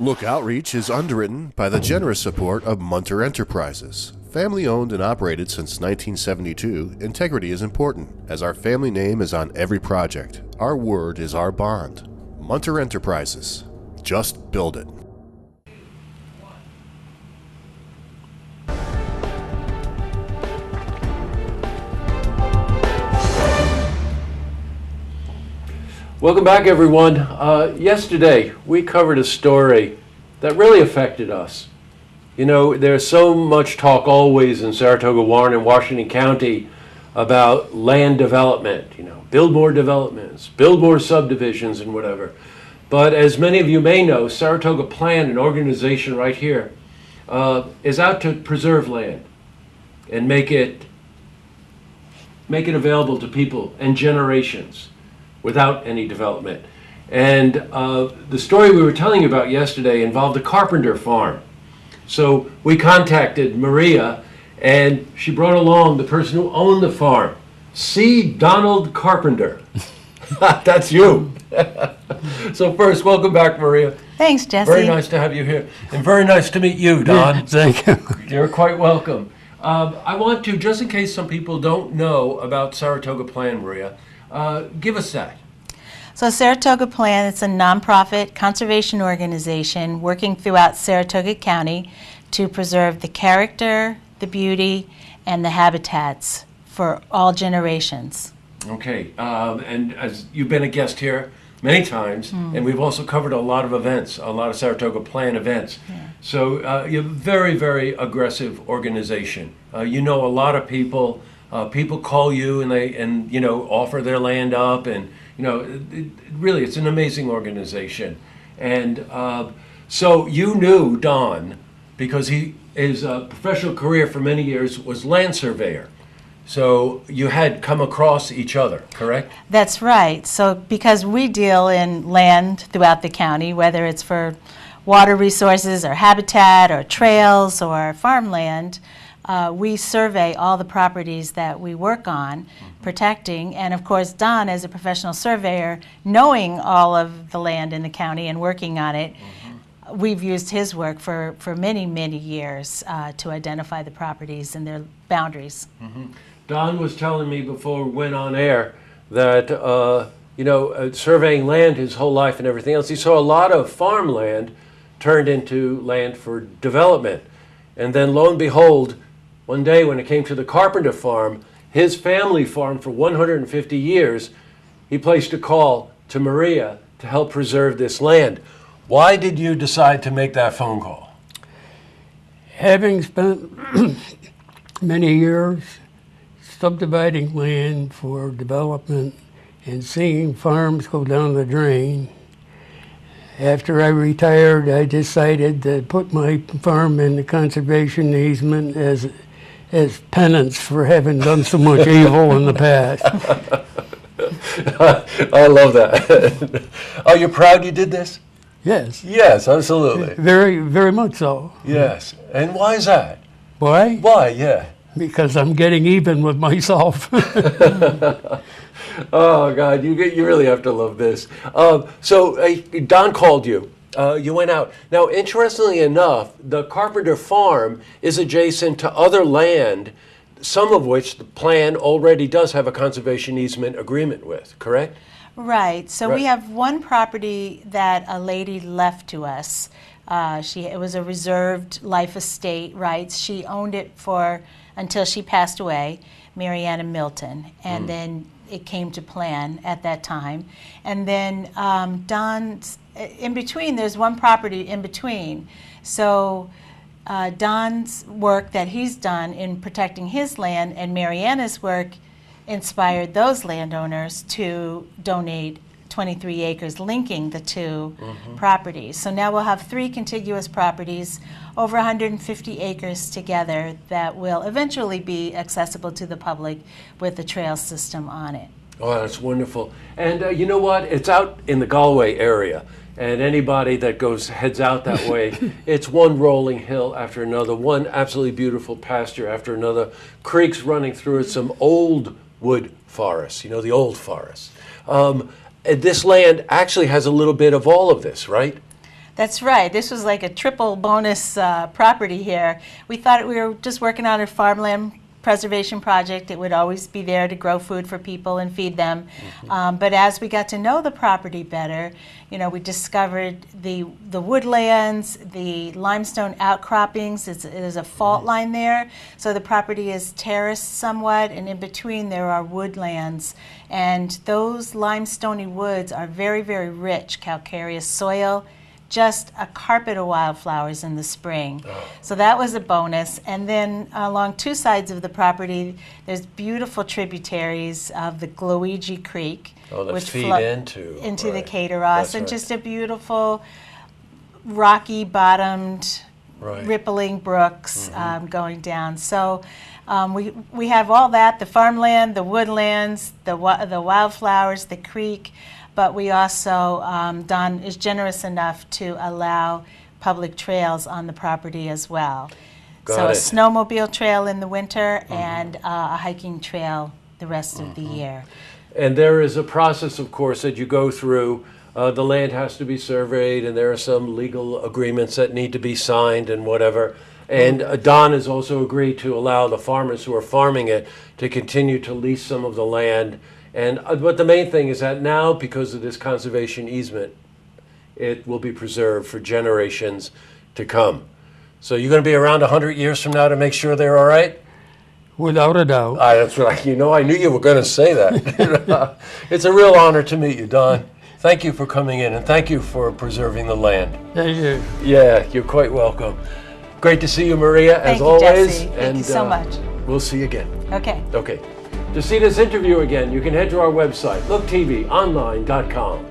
Look Outreach is underwritten by the generous support of Munter Enterprises. Family owned and operated since 1972, integrity is important, as our family name is on every project. Our word is our bond. Munter Enterprises. Just build it. Welcome back, everyone. Yesterday, we covered a story that really affected us. You know, there's so much talk always in Saratoga, Warren, and Washington County about land development, build more developments, build more subdivisions and whatever. But as many of you may know, Saratoga PLAN, an organization right here, is out to preserve land and make it available to people and generations without any development. And the story we were telling you about yesterday involved a carpenter farm. So we contacted Maria, and she brought along the person who owned the farm, C. Donald Carpenter. That's you. So first, welcome back, Maria. Thanks, Jesse. Very nice to have you here. And very nice to meet you, Don. Thank you. You're quite welcome. I want to, just in case some people don't know about Saratoga PLAN, Maria, give us that. So Saratoga PLAN, it's a nonprofit conservation organization working throughout Saratoga County to preserve the character, the beauty, and the habitats for all generations. Okay, and as you've been a guest here many times, and we've also covered a lot of events, a lot of Saratoga PLAN events. Yeah. So you're a very, very aggressive organization. You know a lot of people. People call you and they offer their land up, and really it's an amazing organization. And so you knew Don because his professional career for many years was land surveyor. So you had come across each other, correct? That's right. So because we deal in land throughout the county, whether it's for water resources or habitat or trails or farmland, we survey all the properties that we work on protecting. And of course, Don, as a professional surveyor, knowing all of the land in the county and working on it, we've used his work for many, many years to identify the properties and their boundaries. Don was telling me before we went on air that, surveying land his whole life and everything else, he saw a lot of farmland turned into land for development. And then lo and behold, one day when it came to the Carpenter Farm, his family farm for 150 years, he placed a call to Maria to help preserve this land. Why did you decide to make that phone call? Having spent many years subdividing land for development and seeing farms go down the drain, after I retired, I decided to put my farm in the conservation easement as penance for having done so much evil in the past. I love that. Are you proud you did this? Yes. Yes, absolutely. Very, very much so. Yes. And why is that? Why? Why, yeah. Because I'm getting even with myself. Oh, God, you really have to love this. So Don called you. You went out. Now, interestingly enough, the Carpenter Farm is adjacent to other land, some of which the plan already does have a conservation easement agreement with, correct? Right. So we have one property that a lady left to us. It was a reserved life estate rights. She owned it until she passed away, Mariana Milton, and then it came to PLAN at that time. And then Don's, in between, there's one property in between. So Don's work that he's done in protecting his land and Mariana's work inspired those landowners to donate 23 acres linking the two properties. So now we'll have 3 contiguous properties over 150 acres together that will eventually be accessible to the public with the trail system on it. Oh, that's wonderful. And you know what? It's out in the Galway area. And anybody that heads out that way, it's one rolling hill after another, one absolutely beautiful pasture after another, creeks running through it, some old wood forests, the old forests. This land actually has a little bit of all of this, right? That's right. This was like a triple bonus property here. We thought we were just working on a farmland preservation project. It would always be there to grow food for people and feed them. But as we got to know the property better, we discovered the woodlands, the limestone outcroppings. There's a fault line there, so the property is terraced somewhat, and in between there are woodlands. And those limestony woods are very, very rich, calcareous soil, just a carpet of wildflowers in the spring. So that was a bonus. And then along two sides of the property, there's beautiful tributaries of the Luigi Creek, which feed into the right. Cateros, and just a beautiful rocky bottomed, rippling brooks going down. So we have all that, the farmland, the woodlands, the wildflowers, the creek. But we also, Don is generous enough to allow public trails on the property as well. So a snowmobile trail in the winter and a hiking trail the rest of the year. And there is a process, of course, that you go through. The land has to be surveyed, and there are some legal agreements that need to be signed and whatever. And Don has also agreed to allow the farmers who are farming it to continue to lease some of the land. But the main thing is that now, because of this conservation easement, it will be preserved for generations to come. So you're going to be around 100 years from now to make sure they're all right? Without a doubt. That's right. I knew you were going to say that. It's a real honor to meet you, Don. Thank you for coming in, and thank you for preserving the land. Thank you. Yeah, you're quite welcome. Great to see you, Maria, as always. Jesse. Thank you so much. We'll see you again. Okay. Okay. To see this interview again, you can head to our website, looktvonline.com.